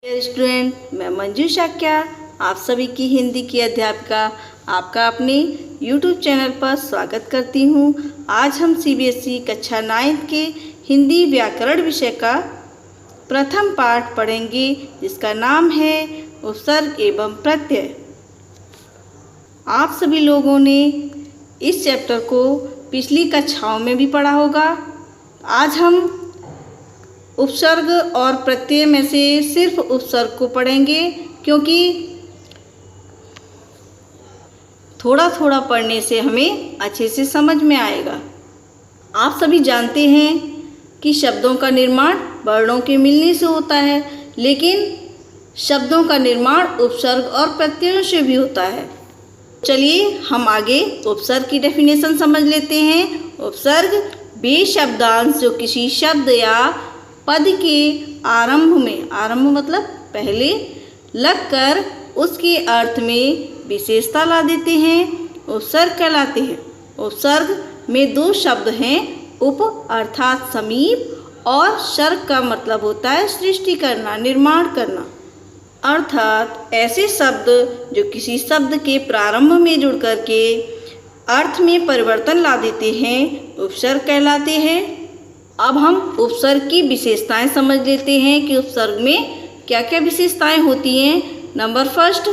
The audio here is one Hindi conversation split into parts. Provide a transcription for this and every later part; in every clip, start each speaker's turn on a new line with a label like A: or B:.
A: स्टूडेंट, मैं मंजू शाक्या आप सभी की हिंदी की अध्यापिका आपका अपने YouTube चैनल पर स्वागत करती हूँ। आज हम CBSE कक्षा 9 के हिंदी व्याकरण विषय का प्रथम पाठ पढ़ेंगे, जिसका नाम है उपसर्ग एवं प्रत्यय। आप सभी लोगों ने इस चैप्टर को पिछली कक्षाओं में भी पढ़ा होगा। आज हम उपसर्ग और प्रत्यय में से सिर्फ उपसर्ग को पढ़ेंगे, क्योंकि थोड़ा थोड़ा पढ़ने से हमें अच्छे से समझ में आएगा। आप सभी जानते हैं कि शब्दों का निर्माण वर्णों के मिलने से होता है, लेकिन शब्दों का निर्माण उपसर्ग और प्रत्ययों से भी होता है। चलिए हम आगे उपसर्ग की डेफिनेशन समझ लेते हैं। उपसर्ग वे शब्दांश जो किसी शब्द या पद के आरंभ में, आरंभ मतलब पहले, लगकर उसके अर्थ में विशेषता ला देते हैं, उपसर्ग कहलाते हैं। उपसर्ग में दो शब्द हैं, उप अर्थात समीप, और सर्ग का मतलब होता है सृष्टि करना, निर्माण करना। अर्थात ऐसे शब्द जो किसी शब्द के प्रारंभ में जुड़ कर के अर्थ में परिवर्तन ला देते हैं, उपसर्ग कहलाते हैं। अब हम उपसर्ग की विशेषताएं समझ लेते हैं कि उपसर्ग में क्या क्या विशेषताएं होती हैं। नंबर फर्स्ट,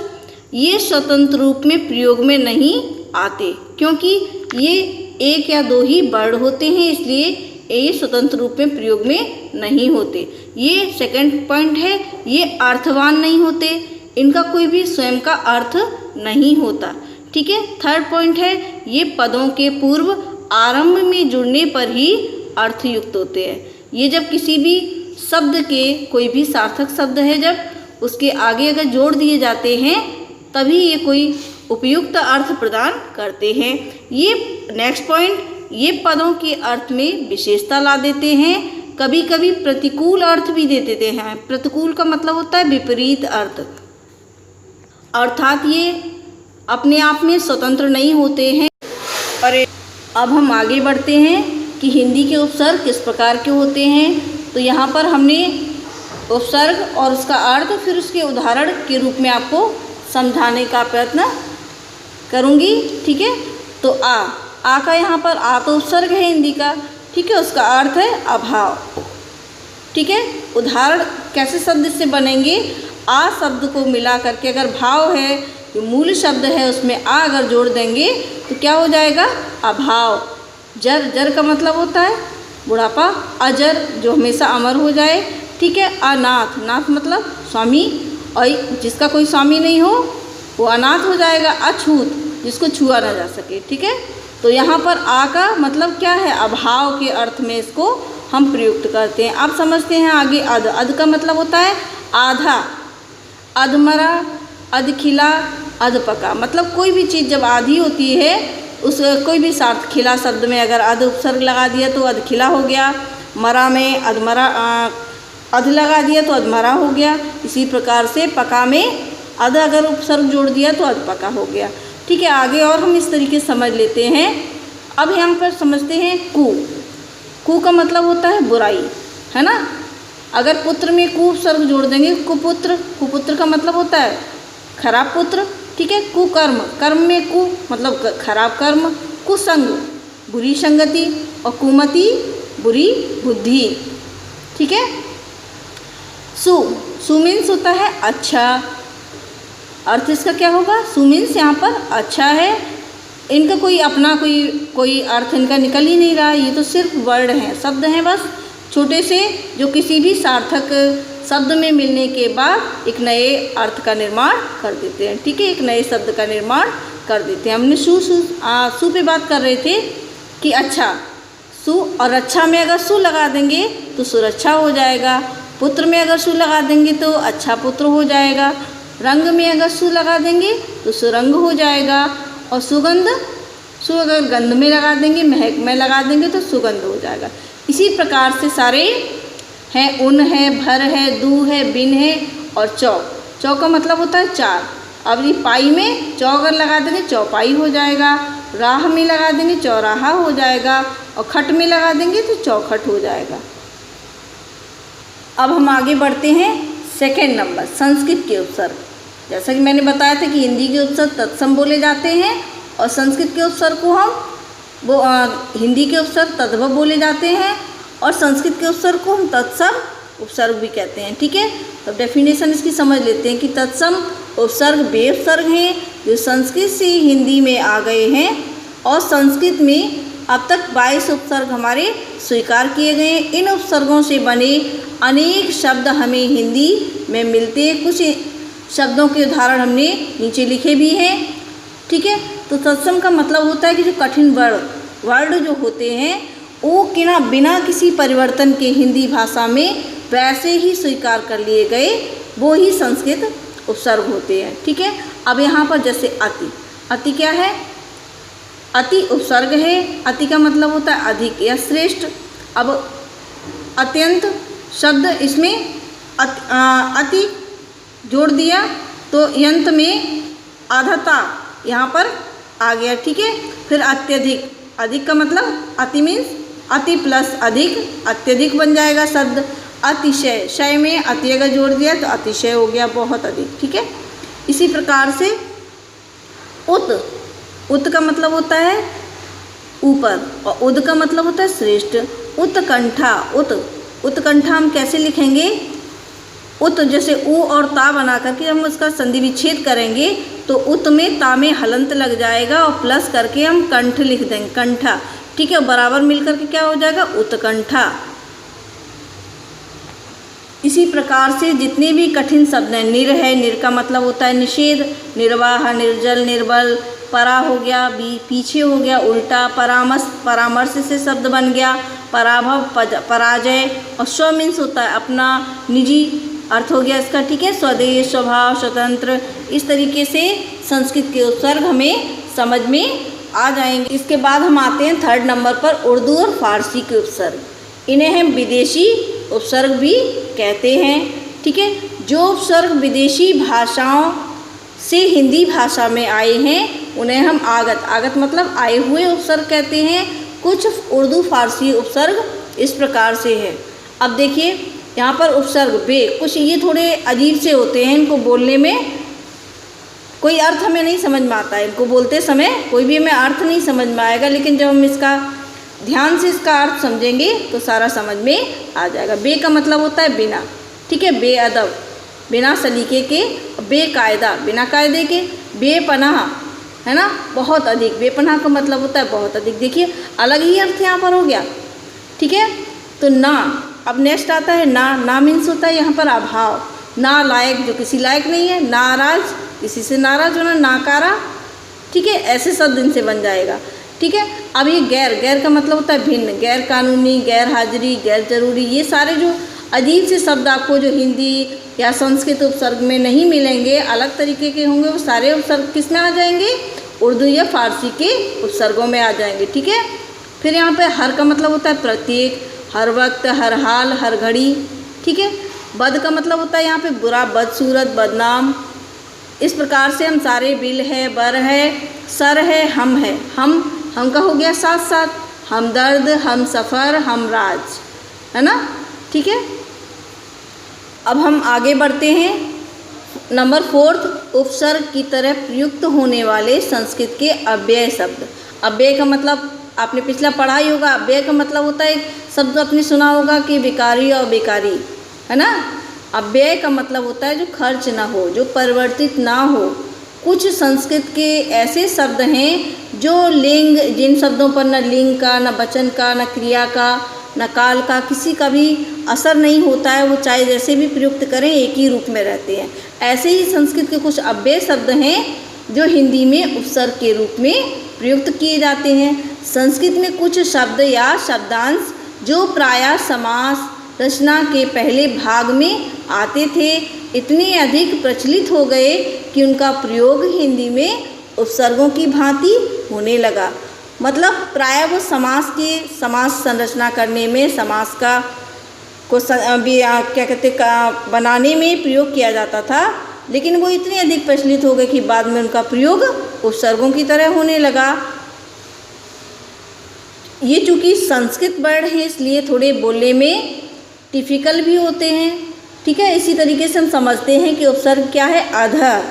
A: ये स्वतंत्र रूप में प्रयोग में नहीं आते, क्योंकि ये एक या दो ही वर्ण होते हैं, इसलिए ये स्वतंत्र रूप में प्रयोग में नहीं होते। ये सेकंड पॉइंट है, ये अर्थवान नहीं होते, इनका कोई भी स्वयं का अर्थ नहीं होता। ठीक है। थर्ड पॉइंट है, ये पदों के पूर्व आरंभ में जुड़ने पर ही अर्थयुक्त होते हैं। ये जब किसी भी शब्द के, कोई भी सार्थक शब्द है, जब उसके आगे अगर जोड़ दिए जाते हैं तभी ये कोई उपयुक्त अर्थ प्रदान करते हैं। ये नेक्स्ट पॉइंट, ये पदों के अर्थ में विशेषता ला देते हैं, कभी कभी प्रतिकूल अर्थ भी दे देते हैं। प्रतिकूल का मतलब होता है विपरीत अर्थ, अर्थात ये अपने आप में स्वतंत्र नहीं होते हैं। और अब हम आगे बढ़ते हैं कि हिंदी के उपसर्ग किस प्रकार के होते हैं। तो यहाँ पर हमने उपसर्ग और उसका अर्थ, फिर उसके उदाहरण के रूप में आपको समझाने का प्रयत्न करूँगी। ठीक है। तो आ का यहाँ पर आ तो उपसर्ग है हिंदी का, ठीक है, उसका अर्थ है अभाव। ठीक है। उदाहरण कैसे शब्द से बनेंगे, आ शब्द को मिला करके अगर भाव है, जो मूल शब्द है, उसमें आ अगर जोड़ देंगे तो क्या हो जाएगा, अभाव। जर, जर का मतलब होता है बुढ़ापा, अजर जो हमेशा अमर हो जाए। ठीक है। अनाथ, नाथ मतलब स्वामी, और जिसका कोई स्वामी नहीं हो वो अनाथ हो जाएगा। अछूत, जिसको छुआ ना जा सके। ठीक है। तो यहाँ पर आ का मतलब क्या है, अभाव के अर्थ में इसको हम प्रयुक्त करते हैं। आप समझते हैं आगे अध, अध का मतलब होता है आधा, अधमरा, अधखिला, अधपका, मतलब कोई भी चीज़ जब आधी होती है, उस कोई भी सार्थ खिला शब्द में अगर अध उपसर्ग लगा दिया तो अधखिला हो गया। मरा में अधमरा, अध लगा दिया तो अधमरा हो गया। इसी प्रकार से पका में अध अगर उपसर्ग जोड़ दिया तो अधपका हो गया। ठीक है। आगे और हम इस तरीके से समझ लेते हैं। अब यहाँ पर समझते हैं कु। कु का मतलब होता है बुराई, है ना। अगर पुत्र में कु उपसर्ग जोड़ देंगे, कुपुत्र, कुपुत्र का मतलब होता है खराब पुत्र। ठीक है। कुकर्म, कर्म में कु मतलब खराब कर्म। कुसंग, बुरी संगति, और कुमति, बुरी बुद्धि। ठीक है। सु, सु मीन्स होता है अच्छा, अर्थ इसका क्या होगा, सु मीन्स यहाँ पर अच्छा है। इनका कोई अपना कोई अर्थ इनका निकल ही नहीं रहा, ये तो सिर्फ वर्ड हैं, शब्द हैं बस, छोटे से, जो किसी भी सार्थक शब्द में मिलने के बाद एक नए अर्थ का निर्माण कर देते हैं। ठीक है। एक नए शब्द का निर्माण कर देते हैं। हमने सु पे बात कर रहे थे कि अच्छा, सु और अच्छा में अगर सु लगा देंगे तो सुरक्षा हो जाएगा। पुत्र में अगर सु लगा देंगे तो अच्छा पुत्र हो जाएगा। रंग में अगर सु लगा देंगे तो सुरंग हो जाएगा। और सुगंध, सु अगर गंध में लगा देंगे, महक में लगा देंगे तो सुगंध हो जाएगा। इसी प्रकार से सारे हैं, उन है, भर है, दू है, बिन है, और चौ। चौ का मतलब होता है चार। अब ये पाई में चौ अगर लगा देंगे चौपाई हो जाएगा। राह में लगा देंगे चौराहा हो जाएगा, और खट में लगा देंगे तो चौखट हो जाएगा। अब हम आगे बढ़ते हैं सेकेंड नंबर संस्कृत के उपसर्ग। जैसा कि मैंने बताया था कि हिंदी के उपसर्ग तत्सम बोले जाते हैं और संस्कृत के उपसर्ग को हम हिंदी के उपसर्ग तद्भव बोले जाते हैं और संस्कृत के उपसर्ग को हम तत्सम उपसर्ग भी कहते हैं। ठीक है, तो डेफिनेशन इसकी समझ लेते हैं कि तत्सम उपसर्ग वे उपसर्ग हैं जो संस्कृत से हिंदी में आ गए हैं और संस्कृत में अब तक 22 उपसर्ग हमारे स्वीकार किए गए हैं। इन उपसर्गों से बने अनेक शब्द हमें हिंदी में मिलते हैं। कुछ शब्दों के उदाहरण हमने नीचे लिखे भी हैं। ठीक है, तो तत्सम का मतलब होता है कि जो कठिन वर्ड जो होते हैं वो बिना किसी परिवर्तन के हिंदी भाषा में वैसे ही स्वीकार कर लिए गए, वो ही संस्कृत उपसर्ग होते हैं। ठीक है, अब यहाँ पर जैसे अति क्या है? अति उपसर्ग है। अति का मतलब होता है अधिक या श्रेष्ठ। अब अत्यंत शब्द इसमें अति जोड़ दिया तो यंत में आधाता यहाँ पर आ गया। ठीक है, फिर अत्यधिक, अधिक का मतलब अति मीन्स अति प्लस अधिक, अत्यधिक बन जाएगा शब्द। अतिशय, शय में अति अगर जोड़ दिया तो अतिशय हो गया, बहुत अधिक। ठीक है, इसी प्रकार से उत का मतलब होता है ऊपर और उद का मतलब होता है श्रेष्ठ। उत्कंठा, उत्कंठा हम कैसे लिखेंगे? उत जैसे ऊ और ता बना करके हम उसका संधि विच्छेद करेंगे तो उत में ता में हलंत लग जाएगा और प्लस करके हम कंठ लिख देंगे, कंठा। ठीक है, बराबर मिलकर के क्या हो जाएगा? उत्कंठा। इसी प्रकार से जितने भी कठिन शब्द हैं, निर है, निर का मतलब होता है निषेध, निर्वाह, निर्जल, निर्बल, परा हो गया, पीछे हो गया, उल्टा, परामर्श से शब्द बन गया, पराभव, पराजय, और स्व मीन्स होता है अपना, निजी अर्थ हो गया इसका। ठीक है, स्वदेश, स्वभाव, स्वतंत्र, इस तरीके से संस्कृत के उपसर्ग हमें समझ में आ जाएंगे। इसके बाद हम आते हैं थर्ड नंबर पर उर्दू और फारसी के उपसर्ग। इन्हें हम विदेशी उपसर्ग भी कहते हैं। ठीक है, जो उपसर्ग विदेशी भाषाओं से हिंदी भाषा में आए हैं उन्हें हम आगत मतलब आए हुए उपसर्ग कहते हैं। कुछ उर्दू फारसी उपसर्ग इस प्रकार से है। अब देखिए यहाँ पर उपसर्ग बे, कुछ ये थोड़े अजीब से होते हैं, इनको बोलने में कोई अर्थ हमें नहीं समझ में आता है। इनको बोलते समय कोई भी हमें अर्थ नहीं समझ में आएगा, लेकिन जब हम इसका ध्यान से इसका अर्थ समझेंगे तो सारा समझ में आ जाएगा। बे का मतलब होता है बिना। ठीक है, बेअदब, बिना सलीके के, बेकायदा, बिना कायदे के, बेपनाह, है ना, बहुत अधिक। बेपनाह का मतलब होता है बहुत अधिक। देखिए अलग ही अर्थ यहाँ पर हो गया। ठीक है, तो ना, अब नेक्स्ट आता है ना मीन्स होता है यहाँ पर अभाव, ना लायक, जो किसी लायक नहीं है, नाराज, किसी से नाराज होना, नाकारा। ठीक है, ऐसे शब्द इनसे बन जाएगा। ठीक है, अब ये गैर का मतलब होता है भिन्न, गैर कानूनी, गैर हाजिरी, गैर जरूरी, ये सारे जो अजीब से शब्द आपको जो हिंदी या संस्कृत उपसर्ग में नहीं मिलेंगे, अलग तरीके के होंगे, वो सारे उपसर्ग किस में आ जाएंगे? उर्दू या फारसी के उपसर्गों में आ जाएंगे। ठीक है, फिर यहाँ पे हर का मतलब होता है प्रत्येक, हर वक्त, हर हाल, हर घड़ी। ठीक है, बद का मतलब होता है यहाँ पे बुरा, बदसूरत, बदनाम। इस प्रकार से हम सारे बिल है, बर है, सर है, हम है, हम का हो गया साथ साथ, हमदर्द, हम सफ़र, हम राज, है ना। ठीक है, अब हम आगे बढ़ते हैं। नंबर 4 उपसर्ग की तरह प्रयुक्त होने वाले संस्कृत के अव्यय शब्द। अव्यय का मतलब आपने पिछला पढ़ा ही होगा। अव्यय का मतलब होता है शब्द आपने सुना होगा कि विकारी और बेकारी, है ना। अव्यय का मतलब होता है जो खर्च ना हो, जो परिवर्तित ना हो। कुछ संस्कृत के ऐसे शब्द हैं जो लिंग, जिन शब्दों पर न लिंग का, न वचन का, न क्रिया का, न काल का किसी का भी असर नहीं होता है, वो चाहे जैसे भी प्रयुक्त करें एक ही रूप में रहते हैं। ऐसे ही संस्कृत के कुछ अव्यय शब्द हैं जो हिंदी में उपसर्ग के रूप में प्रयुक्त किए जाते हैं। संस्कृत में कुछ शब्द या शब्दांश जो प्रायः समास रचना के पहले भाग में आते थे, इतने अधिक प्रचलित हो गए कि उनका प्रयोग हिंदी में उपसर्गों की भांति होने लगा। मतलब प्रायः वो समास संरचना करने में, समास का को क्या कहते बनाने में प्रयोग किया जाता था, लेकिन वो इतने अधिक प्रचलित हो गए कि बाद में उनका प्रयोग उपसर्गों की तरह होने लगा। ये चूँकि संस्कृत वर्ड हैं इसलिए थोड़े बोलने में डिफ़िकल्ट भी होते हैं, ठीक है। इसी तरीके से हम समझते हैं कि उपसर्ग क्या है, अधः,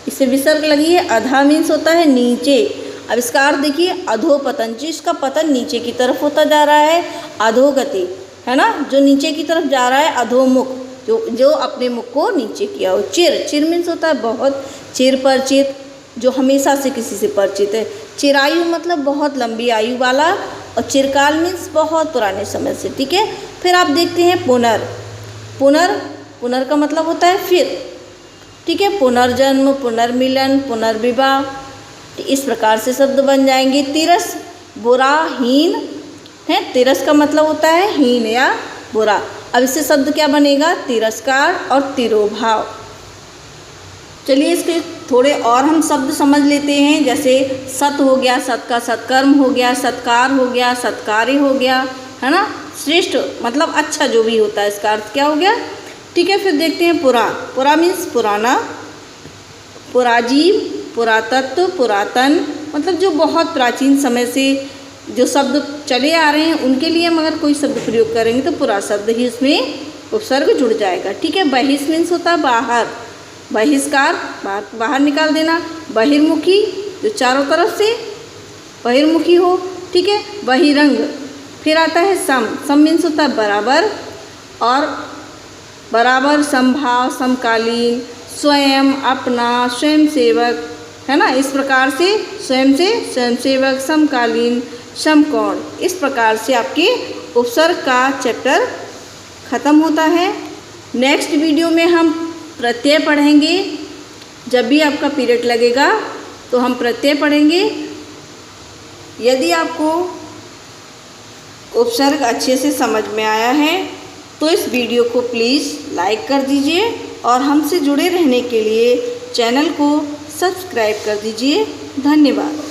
A: इससे विसर्ग लगी है, अधः मीन्स होता है नीचे। अब इसका अर्थ देखिए, अधोपतन, जिसका पतन नीचे की तरफ होता जा रहा है, अधोगति है ना, जो नीचे की तरफ जा रहा है, अधोमुख, जो अपने मुख को नीचे किया हो। चिर, चिर मीन्स होता है बहुत, चिर परिचित, जो हमेशा से किसी से परिचित है। चिरायु मतलब बहुत लंबी आयु वाला, और चिरकाल मीन्स बहुत पुराने समय से, ठीक है। फिर आप देखते हैं पुनर, पुनर, पुनर का मतलब होता है फिर, ठीक है। पुनर्जन्म, पुनर्मिलन, पुनर्विवाह, इस प्रकार से शब्द बन जाएंगे। तिरस, बुरा, हीन है, तिरस का मतलब होता है हीन या बुरा। अब इससे शब्द क्या बनेगा, तिरस्कार और तिरोभाव। चलिए इसके थोड़े और हम शब्द समझ लेते हैं, जैसे सत हो गया, सत का सत्कर्म हो गया, सत्कार हो गया, सत्कार्य हो गया, है ना। श्रेष्ठ मतलब अच्छा जो भी होता है, इसका अर्थ क्या हो गया, ठीक है। फिर देखते हैं पुरा, पुरा मीन्स पुराना, पुराजीव, पुरातत्व, पुरातन, मतलब जो बहुत प्राचीन समय से जो शब्द चले आ रहे हैं उनके लिए हम अगर कोई शब्द प्रयोग करेंगे तो पुरा शब्द ही उसमें उपसर्ग जुड़ जाएगा, ठीक है। बहिष मीन्स होता है बाहर, बहिष्कार, बाहर निकाल देना। बहिर्मुखी, जो चारों तरफ से बहिर्मुखी हो, ठीक है। बहिरंग, फिर आता है सम, सम मीन्स होता है बराबर, और बराबर, समभाव, समकालीन, स्वयं, अपना, स्वयंसेवक, है ना। इस प्रकार से स्वयं से स्वयंसेवक, समकालीन, समकोण, इस प्रकार से आपके उपसर्ग का चैप्टर ख़त्म होता है। नेक्स्ट वीडियो में हम प्रत्यय पढ़ेंगे। जब भी आपका पीरियड लगेगा तो हम प्रत्यय पढ़ेंगे। यदि आपको उपसर्ग अच्छे से समझ में आया है तो इस वीडियो को प्लीज़ लाइक कर दीजिए, और हमसे जुड़े रहने के लिए चैनल को सब्सक्राइब कर दीजिए। धन्यवाद।